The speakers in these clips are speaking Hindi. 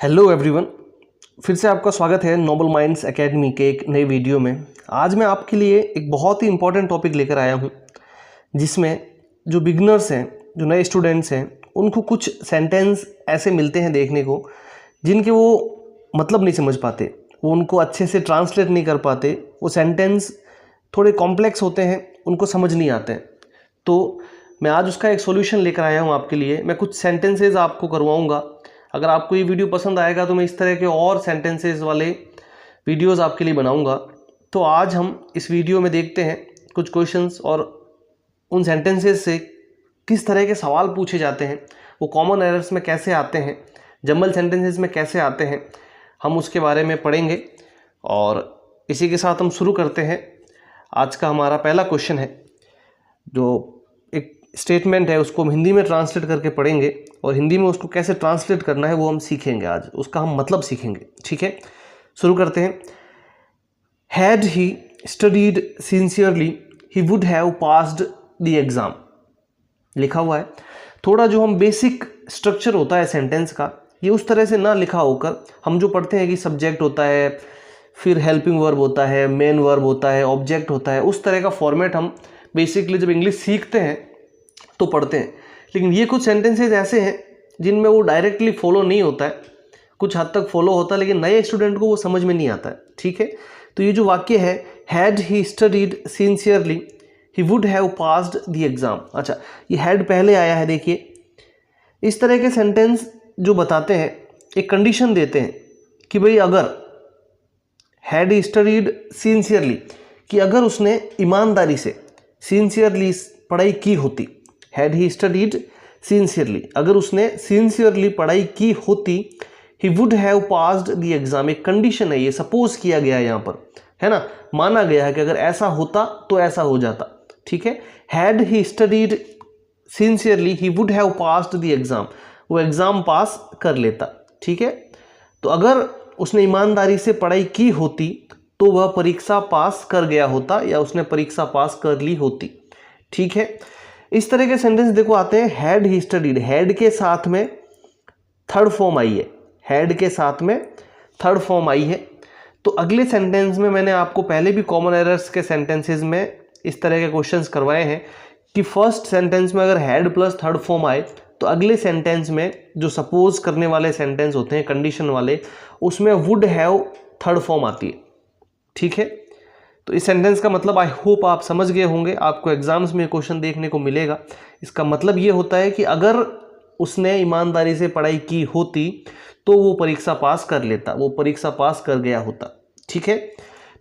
हेलो एवरीवन, फिर से आपका स्वागत है नोबल माइंड्स एकेडमी के एक नए वीडियो में। आज मैं आपके लिए एक बहुत ही इम्पोर्टेंट टॉपिक लेकर आया हूँ, जिसमें जो बिगनर्स हैं, जो नए स्टूडेंट्स हैं, उनको कुछ सेंटेंस ऐसे मिलते हैं देखने को जिनके वो मतलब नहीं समझ पाते, वो उनको अच्छे से ट्रांसलेट नहीं कर पाते, वो सेंटेंस थोड़े कॉम्प्लेक्स होते हैं, उनको समझ नहीं आते हैं। तो मैं आज उसका एक सॉल्यूशन लेकर आया हूँ आपके लिए। मैं कुछ सेंटेंसेस आपको करवाऊँगा। अगर आपको ये वीडियो पसंद आएगा तो मैं इस तरह के और सेंटेंसेस वाले वीडियोस आपके लिए बनाऊंगा। तो आज हम इस वीडियो में देखते हैं कुछ क्वेश्चंस और उन सेंटेंसेस से किस तरह के सवाल पूछे जाते हैं, वो कॉमन एरर्स में कैसे आते हैं, जंबल सेंटेंसेस में कैसे आते हैं, हम उसके बारे में पढ़ेंगे। और इसी के साथ हम शुरू करते हैं। आज का हमारा पहला क्वेश्चन है, जो एक स्टेटमेंट है, उसको हम हिंदी में ट्रांसलेट करके पढ़ेंगे और हिंदी में उसको कैसे ट्रांसलेट करना है वो हम सीखेंगे। आज उसका हम मतलब सीखेंगे। ठीक है, शुरू करते हैं। Had he studied sincerely he would have passed the exam, लिखा हुआ है। थोड़ा जो हम बेसिक स्ट्रक्चर होता है सेंटेंस का, ये उस तरह से ना लिखा होकर हम जो पढ़ते हैं कि सब्जेक्ट होता है, फिर हेल्पिंग वर्ब होता है, मेन वर्ब होता है, ऑब्जेक्ट होता है, उस तरह का फॉर्मेट हम बेसिकली जब इंग्लिश सीखते हैं तो पढ़ते हैं। लेकिन ये कुछ सेंटेंसेस ऐसे हैं जिनमें वो डायरेक्टली फॉलो नहीं होता है, कुछ हद तक फॉलो होता है, लेकिन नए स्टूडेंट को वो समझ में नहीं आता है। ठीक है, तो ये जो वाक्य है, had he studied sincerely he would have passed the exam. अच्छा, ये हैड पहले आया है। देखिए, इस तरह के सेंटेंस जो बताते हैं, एक कंडीशन देते हैं कि भाई अगर हैड ही स्टडीड सिंसियरली, कि अगर उसने ईमानदारी से सिंसियरली पढ़ाई की होती, हैड ही स्टडीड सिंसियरली, अगर उसने सिंसियरली पढ़ाई की होती, he would have passed the exam. एक कंडीशन है, ये सपोज किया गया है यहाँ पर, है ना, माना गया है कि अगर ऐसा होता तो ऐसा हो जाता। ठीक है, had he studied sincerely he would have passed the exam, वो एग्ज़ाम पास कर लेता। ठीक है, तो अगर उसने ईमानदारी से पढ़ाई की होती तो वह परीक्षा पास कर गया होता, या उसने परीक्षा पास कर ली होती। ठीक है, इस तरह के सेंटेंस देखो आते हैं। हैड ही स्टडीड, हैड के साथ में थर्ड फॉर्म आई है, हैड के साथ में थर्ड फॉर्म आई है। तो अगले सेंटेंस में मैंने आपको पहले भी कॉमन एरर्स के सेंटेंसेस में इस तरह के क्वेश्चंस करवाए हैं कि फर्स्ट सेंटेंस में अगर हैड प्लस थर्ड फॉर्म आए तो अगले सेंटेंस में जो सपोज करने वाले सेंटेंस होते हैं, कंडीशन वाले, उसमें वुड हैव थर्ड फॉर्म आती है। ठीक है, तो इस सेंटेंस का मतलब आई होप आप समझ गए होंगे। आपको एग्जाम्स में क्वेश्चन देखने को मिलेगा। इसका मतलब ये होता है कि अगर उसने ईमानदारी से पढ़ाई की होती तो वो परीक्षा पास कर लेता, वो परीक्षा पास कर गया होता। ठीक है,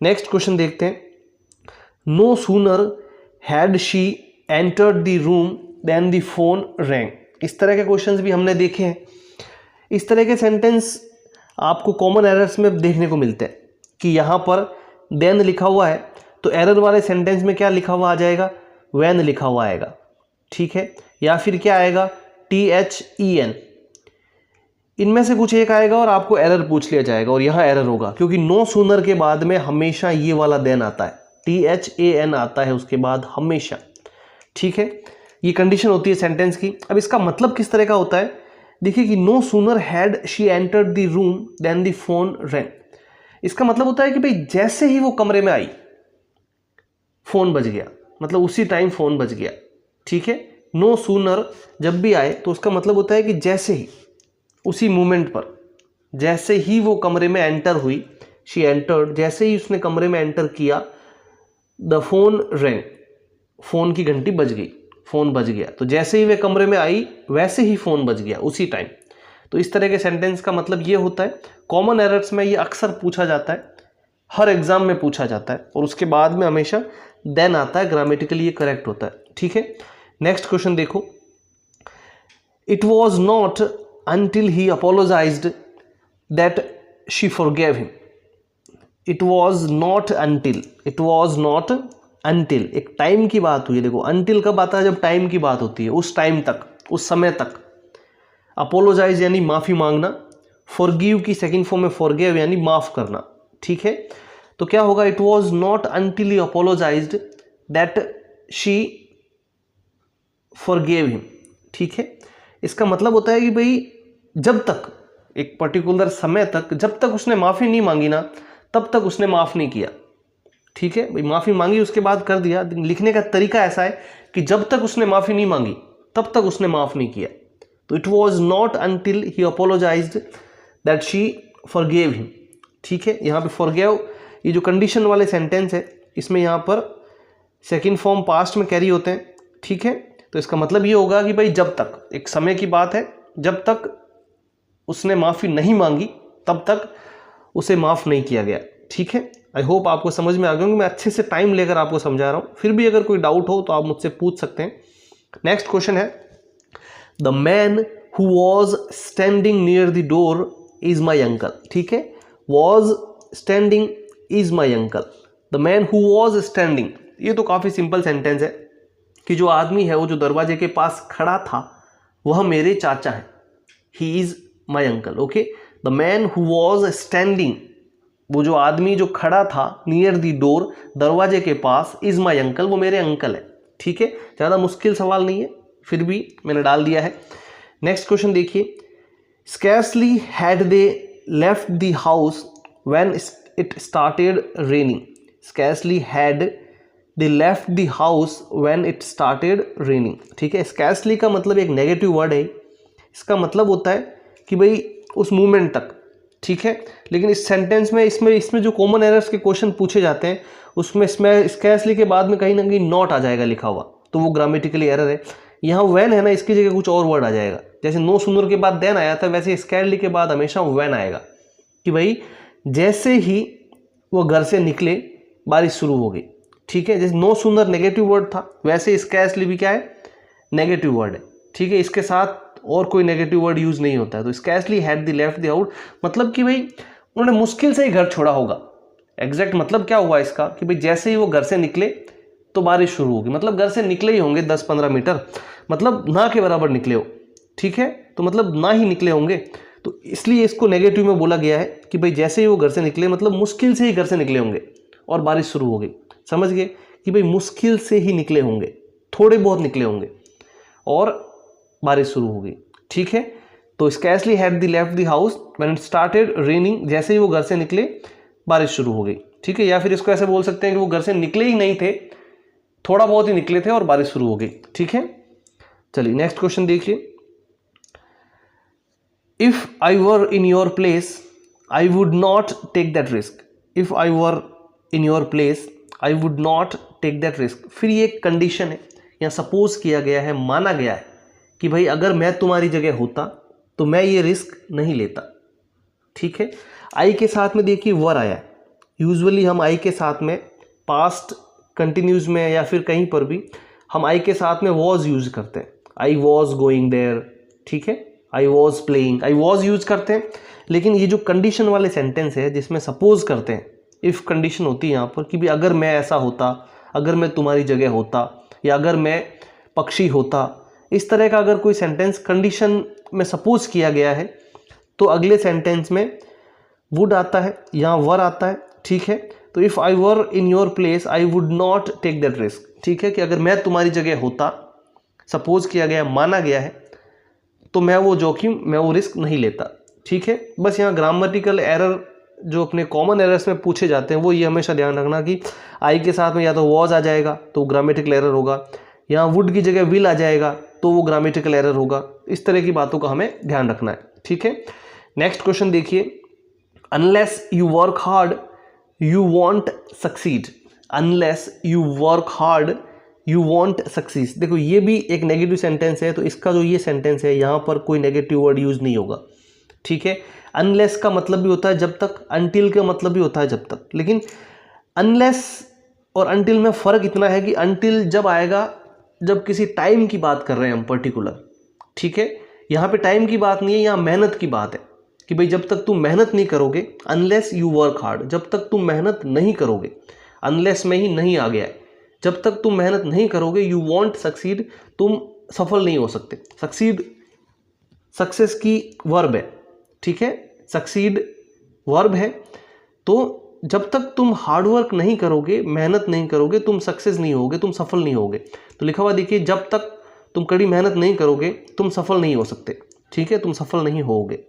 नेक्स्ट क्वेश्चन देखते हैं। No sooner had she entered the room then the phone rang. इस तरह के क्वेश्चंस भी हमने देखे हैं। इस तरह के सेंटेंस आपको कॉमन एरर्स में देखने को मिलते हैं कि यहाँ पर देन लिखा हुआ है, तो एरर वाले सेंटेंस में क्या लिखा हुआ आ जाएगा, व्हेन लिखा हुआ आएगा। ठीक है, या फिर क्या आएगा, THEN। इनमें से कुछ एक आएगा और आपको एरर पूछ लिया जाएगा, और यहाँ एरर होगा क्योंकि नो सूनर के बाद में हमेशा ये वाला देन आता है, THAN आता है उसके बाद हमेशा। ठीक है, ये कंडीशन होती है सेंटेंस की। अब इसका मतलब किस तरह का होता है, देखिए कि no sooner had she entered the room then the phone rang. इसका मतलब होता है कि भाई जैसे ही वो कमरे में आई फोन बज गया, मतलब उसी टाइम फोन बज गया। ठीक है, नो सूनर जब भी आए तो उसका मतलब होता है कि जैसे ही, उसी मोमेंट पर, जैसे ही वो कमरे में एंटर हुई, शी एंटर्ड, जैसे ही उसने कमरे में एंटर किया, द फोन रैंग, फोन की घंटी बज गई, फोन बज गया। तो जैसे ही वे कमरे में आई वैसे ही फोन बज गया, उसी टाइम। तो इस तरह के सेंटेंस का मतलब ये होता है। कॉमन एरर्स में ये अक्सर पूछा जाता है, हर एग्जाम में पूछा जाता है, और उसके बाद में हमेशा देन आता है, ग्रामेटिकली ये करेक्ट होता है। ठीक है, नेक्स्ट क्वेश्चन देखो। It was not until he apologised that she forgave him. It was not until, it was not until, एक टाइम की बात हुई। देखो, अंटिल कब आता है, जब टाइम की बात होती है, उस टाइम तक, उस समय तक। अपोलोजाइज यानी माफ़ी मांगना, फॉरगिव की सेकंड फॉर्म में फॉरगिव यानी माफ़ करना। ठीक है, तो क्या होगा, it was not until he apologised that she forgive him. ठीक है, इसका मतलब होता है कि भाई जब तक एक पर्टिकुलर समय तक, जब तक उसने माफ़ी नहीं मांगी ना तब तक उसने माफ़ नहीं किया। ठीक है भाई, माफ़ी मांगी उसके बाद कर दिया। लिखने का तरीका ऐसा है कि जब तक उसने माफ़ी नहीं मांगी तब तक उसने माफ़ नहीं किया। तो it was not until he apologised that she forgave him. ठीक है, यहाँ पे फॉरगेव, ये जो कंडीशन वाले सेंटेंस है इसमें यहाँ पर सेकंड फॉर्म पास्ट में कैरी होते हैं। ठीक है, तो इसका मतलब ये होगा कि भाई जब तक, एक समय की बात है, जब तक उसने माफ़ी नहीं मांगी तब तक उसे माफ़ नहीं किया गया। ठीक है, आई होप आपको समझ में आ गया होगा। मैं अच्छे से टाइम लेकर आपको समझा रहा हूँ, फिर भी अगर कोई डाउट हो तो आप मुझसे पूछ सकते हैं। नेक्स्ट क्वेश्चन है, the man who was standing near the door is my uncle. ठीक है, was standing is my uncle, the man who was standing, ये तो काफ़ी सिंपल सेंटेंस है कि जो आदमी है वो जो दरवाजे के पास खड़ा था वह मेरे चाचा हैं, he is my uncle. Okay, the man who was standing, वो जो आदमी जो खड़ा था नियर दी डोर, दरवाजे के पास, इज़ माई अंकल, वो मेरे अंकल है। ठीक है, ज़्यादा मुश्किल सवाल नहीं है, फिर भी मैंने डाल दिया है। नेक्स्ट क्वेश्चन देखिए, scarcely had they left the house when it started raining. Scarcely had they left the house when it started raining. ठीक है, स्कैर्सली का मतलब एक नेगेटिव वर्ड है, इसका मतलब होता है कि भाई उस मोमेंट तक। ठीक है, लेकिन इस सेंटेंस में इसमें जो कॉमन एरर्स के क्वेश्चन पूछे जाते हैं उसमें स्कैर्सली के बाद में कहीं ना कहीं नॉट आ जाएगा लिखा हुआ, तो वो ग्रामेटिकली एरर है। यहाँ व्हेन है ना, इसकी जगह कुछ और वर्ड आ जाएगा। जैसे नो सूनर के बाद देन आया था, वैसे स्कैर्सली के बाद हमेशा व्हेन आएगा कि भाई जैसे ही वो घर से निकले बारिश शुरू हो गई। ठीक है, जैसे नो सूनर नेगेटिव वर्ड था, वैसे स्कैर्सली भी क्या है, नेगेटिव वर्ड है। ठीक है, इसके साथ और कोई नेगेटिव वर्ड यूज नहीं होता है। तो scarcely had the left the house मतलब कि भाई उन्होंने मुश्किल से ही घर छोड़ा होगा। एग्जैक्ट मतलब क्या हुआ इसका कि भाई जैसे ही वो घर से निकले तो बारिश शुरू होगी, मतलब घर से निकले ही होंगे 10-15 मीटर, मतलब ना के बराबर निकले हो। ठीक है, तो मतलब ना ही निकले होंगे, तो इसलिए इसको नेगेटिव में बोला गया है कि भाई जैसे ही वो घर से निकले, मतलब मुश्किल से ही घर से निकले होंगे और बारिश शुरू हो गई। समझ गए कि भाई मुश्किल से ही निकले होंगे, थोड़े बहुत निकले होंगे और बारिश शुरू हो गई। ठीक है, तो scarcely had the left the house when it started raining, जैसे ही वो घर से निकले बारिश शुरू हो गई। ठीक है, या फिर इसको ऐसे बोल सकते हैं कि वो घर से निकले ही नहीं थे, थोड़ा बहुत ही निकले थे और बारिश शुरू हो गई। ठीक है, चलिए नेक्स्ट क्वेश्चन देखिए, if I were in your place I would not take that risk. If I were in your place I would not take that risk. फिर ये एक कंडीशन है, यहाँ सपोज किया गया है, माना गया है कि भाई अगर मैं तुम्हारी जगह होता तो मैं ये रिस्क नहीं लेता। ठीक है, आई के साथ में देखिए वर आया है। यूजुअली हम आई के साथ में पास्ट कंटिन्यूज में या फिर कहीं पर भी हम आई के साथ में वॉज यूज करते हैं। आई वॉज गोइंग देयर, ठीक है, I was playing, I was use करते हैं। लेकिन ये जो कंडीशन वाले सेंटेंस है जिसमें सपोज करते हैं, इफ़ कंडीशन होती है यहाँ पर कि भाई अगर मैं ऐसा होता, अगर मैं तुम्हारी जगह होता, या अगर मैं पक्षी होता, इस तरह का अगर कोई सेंटेंस कंडीशन में सपोज किया गया है तो अगले सेंटेंस में वुड आता है, यहाँ वर आता है। ठीक है, तो if I were in your place I would not take that risk. ठीक है, कि अगर मैं तुम्हारी जगह होता, सपोज किया गया, माना गया है, तो मैं वो जोखिम, मैं वो रिस्क नहीं लेता। ठीक है, बस यहाँ ग्रामेटिकल एरर जो अपने कॉमन एरर्स में पूछे जाते हैं वो ये हमेशा ध्यान रखना कि आई के साथ में या तो वॉज आ जाएगा तो ग्रामेटिकल एरर होगा, यहाँ वुड की जगह विल आ जाएगा तो वो ग्रामेटिकल एरर होगा। इस तरह की बातों का हमें ध्यान रखना है। ठीक है, नेक्स्ट क्वेश्चन देखिए, unless you work hard you want succeed. Unless you work hard you want succeed. देखो ये भी एक नेगेटिव सेंटेंस है, तो इसका जो ये सेंटेंस है यहाँ पर कोई नेगेटिव वर्ड यूज नहीं होगा। ठीक है, अनलेस का मतलब भी होता है जब तक, अनटिल का मतलब भी होता है जब तक। लेकिन अनलेस और अनटिल में फ़र्क इतना है कि अनटिल जब आएगा जब किसी टाइम की बात कर रहे हैं हम पर्टिकुलर। ठीक है, यहाँ पे टाइम की बात नहीं है, यहाँ मेहनत की बात है कि भाई जब तक तुम मेहनत नहीं करोगे, अनलेस यू वर्क हार्ड, जब तक तुम मेहनत नहीं करोगे, अनलेस में ही नहीं आ गया है, जब तक तुम मेहनत नहीं करोगे, यू वॉन्ट सक्सीड, तुम सफल नहीं हो सकते। सक्सीड सक्सेस की वर्ब है। ठीक है, सक्सीड वर्ब है, तो जब तक तुम हार्डवर्क नहीं करोगे, मेहनत नहीं करोगे, तुम सक्सेस नहीं होगे, तुम सफल नहीं होगे। तो लिखा हुआ देखिए, जब तक तुम कड़ी मेहनत नहीं करोगे तुम सफल नहीं हो सकते। ठीक है, तुम सफल नहीं होगे।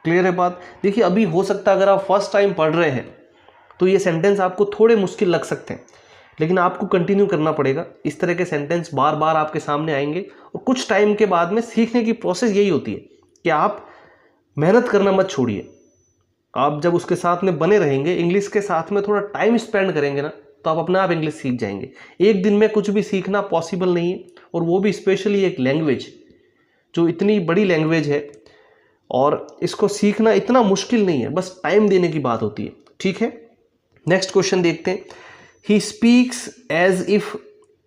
क्लियर है बात? देखिए अभी हो सकता है अगर आप फर्स्ट टाइम पढ़ रहे हैं तो ये सेंटेंस आपको थोड़े मुश्किल लग सकते हैं, लेकिन आपको कंटिन्यू करना पड़ेगा। इस तरह के सेंटेंस बार बार आपके सामने आएंगे और कुछ टाइम के बाद में सीखने की प्रोसेस यही होती है कि आप मेहनत करना मत छोड़िए। आप जब उसके साथ में बने रहेंगे, इंग्लिश के साथ में थोड़ा टाइम स्पेंड करेंगे ना, तो आप अपने आप इंग्लिश सीख जाएंगे। एक दिन में कुछ भी सीखना पॉसिबल नहीं है, और वो भी स्पेशली एक लैंग्वेज जो इतनी बड़ी लैंग्वेज है, और इसको सीखना इतना मुश्किल नहीं है, बस टाइम देने की बात होती है। ठीक है, नेक्स्ट क्वेश्चन देखते हैं। He speaks as if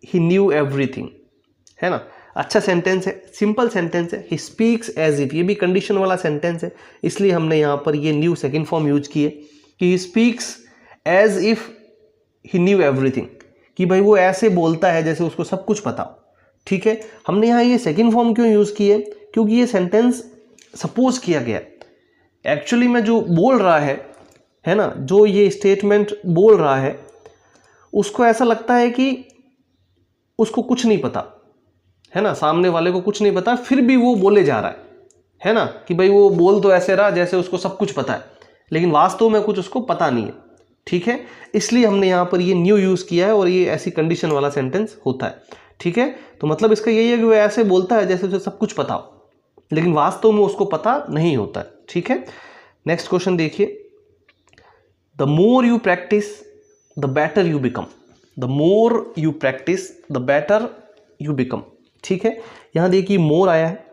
he knew everything, है ना? अच्छा सेंटेंस है, सिंपल सेंटेंस है। ही स्पीक्स एज इफ, ये भी कंडीशन वाला सेंटेंस है, इसलिए हमने यहाँ पर ये न्यू सेकंड फॉर्म यूज किए कि he speaks as if he knew everything, कि भाई वो ऐसे बोलता है जैसे उसको सब कुछ पता हो। ठीक है, हमने यहाँ ये सेकंड फॉर्म क्यों यूज किए? क्योंकि ये सेंटेंस सपोज किया गया, एक्चुअली में जो बोल रहा है ना, जो ये स्टेटमेंट बोल रहा है, उसको ऐसा लगता है कि उसको कुछ नहीं पता, है ना, सामने वाले को कुछ नहीं पता, फिर भी वो बोले जा रहा है ना, कि भाई वो बोल तो ऐसे रहा जैसे उसको सब कुछ पता है, लेकिन वास्तव में कुछ उसको पता नहीं है। ठीक है, इसलिए हमने यहाँ पर ये न्यू यूज किया है, और ये ऐसी कंडीशन वाला सेंटेंस होता है। ठीक है, तो मतलब इसका यही है कि वो ऐसे बोलता है जैसे उसे सब कुछ पता हो, लेकिन वास्तव में उसको पता नहीं होता है। ठीक है, नेक्स्ट क्वेश्चन देखिए। The more you practice the better you become, the more you practice the better you become. ठीक है, यहां देखिए मोर आया है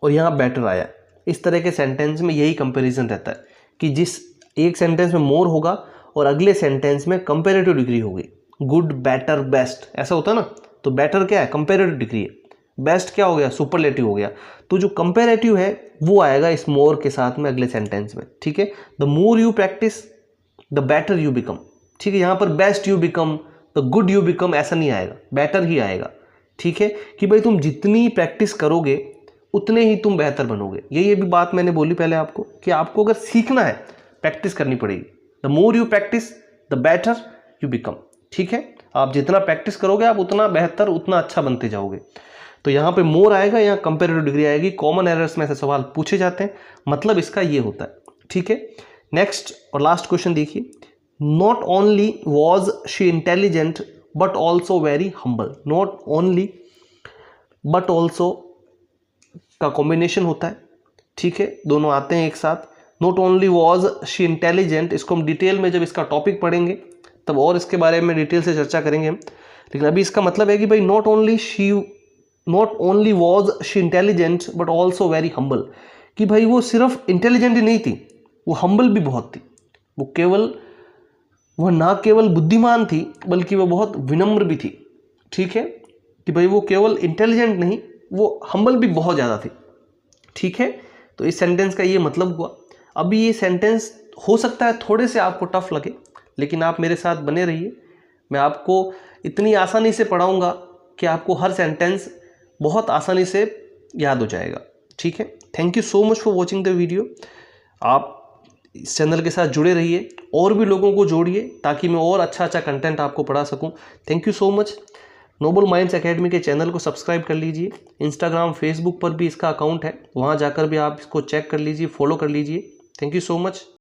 और यहां बेटर आया है। इस तरह के सेंटेंस में यही कंपैरिजन रहता है कि जिस एक सेंटेंस में मोर होगा और अगले सेंटेंस में कंपैरेटिव डिग्री होगी, गुड, बेटर, बेस्ट, ऐसा होता है ना। तो बेटर क्या है? कंपैरेटिव डिग्री है। बेस्ट क्या हो गया? सुपरलेटिव हो गया। तो जो कंपैरेटिव है वो आएगा इस मोर के साथ में अगले सेंटेंस में। ठीक है, the more you practice the better you become. ठीक है, यहां पर best you become, the good you become ऐसा नहीं आएगा, बेटर ही आएगा। ठीक है, कि भाई तुम जितनी प्रैक्टिस करोगे उतने ही तुम बेहतर बनोगे। ये भी बात मैंने बोली पहले आपको कि आपको अगर सीखना है प्रैक्टिस करनी पड़ेगी। The more you practice the better you become. ठीक है, आप जितना प्रैक्टिस करोगे आप उतना बेहतर, उतना अच्छा बनते जाओगे। तो यहाँ पे मोर आएगा, यहाँ कंपैरेटिव डिग्री आएगी। कॉमन एरर्स में ऐसे सवाल पूछे जाते हैं, मतलब इसका ये होता है। ठीक है, नेक्स्ट और लास्ट क्वेश्चन देखिए। Not only was she intelligent but also very humble. Not only but also का कॉम्बिनेशन होता है। ठीक है, दोनों आते हैं एक साथ। Not only was she intelligent, इसको हम डिटेल में जब इसका टॉपिक पढ़ेंगे तब और इसके बारे में डिटेल से चर्चा करेंगे हम, लेकिन अभी इसका मतलब है कि भाई not only was she intelligent but also very humble, कि भाई वो सिर्फ इंटेलिजेंट ही नहीं थी, वो हम्बल भी बहुत थी। वह ना केवल बुद्धिमान थी बल्कि वो बहुत विनम्र भी थी। ठीक है, कि भाई वो केवल इंटेलिजेंट नहीं, वो हम्बल भी बहुत ज़्यादा थी। ठीक है, तो इस सेंटेंस का ये मतलब हुआ। अभी ये सेंटेंस हो सकता है थोड़े से आपको टफ लगे, लेकिन आप मेरे साथ बने रहिए। मैं आपको इतनी आसानी से पढ़ाऊंगा कि आपको हर सेंटेंस बहुत आसानी से याद हो जाएगा। ठीक है, thank you so much for watching the video. आप इस चैनल के साथ जुड़े रहिए, और भी लोगों को जोड़िए ताकि मैं और अच्छा कंटेंट आपको पढ़ा सकूं। Thank you so much. Noble Minds Academy के चैनल को सब्सक्राइब कर लीजिए। इंस्टाग्राम, फेसबुक पर भी इसका अकाउंट है, वहाँ जाकर भी आप इसको चेक कर लीजिए, फॉलो कर लीजिए। Thank you so much.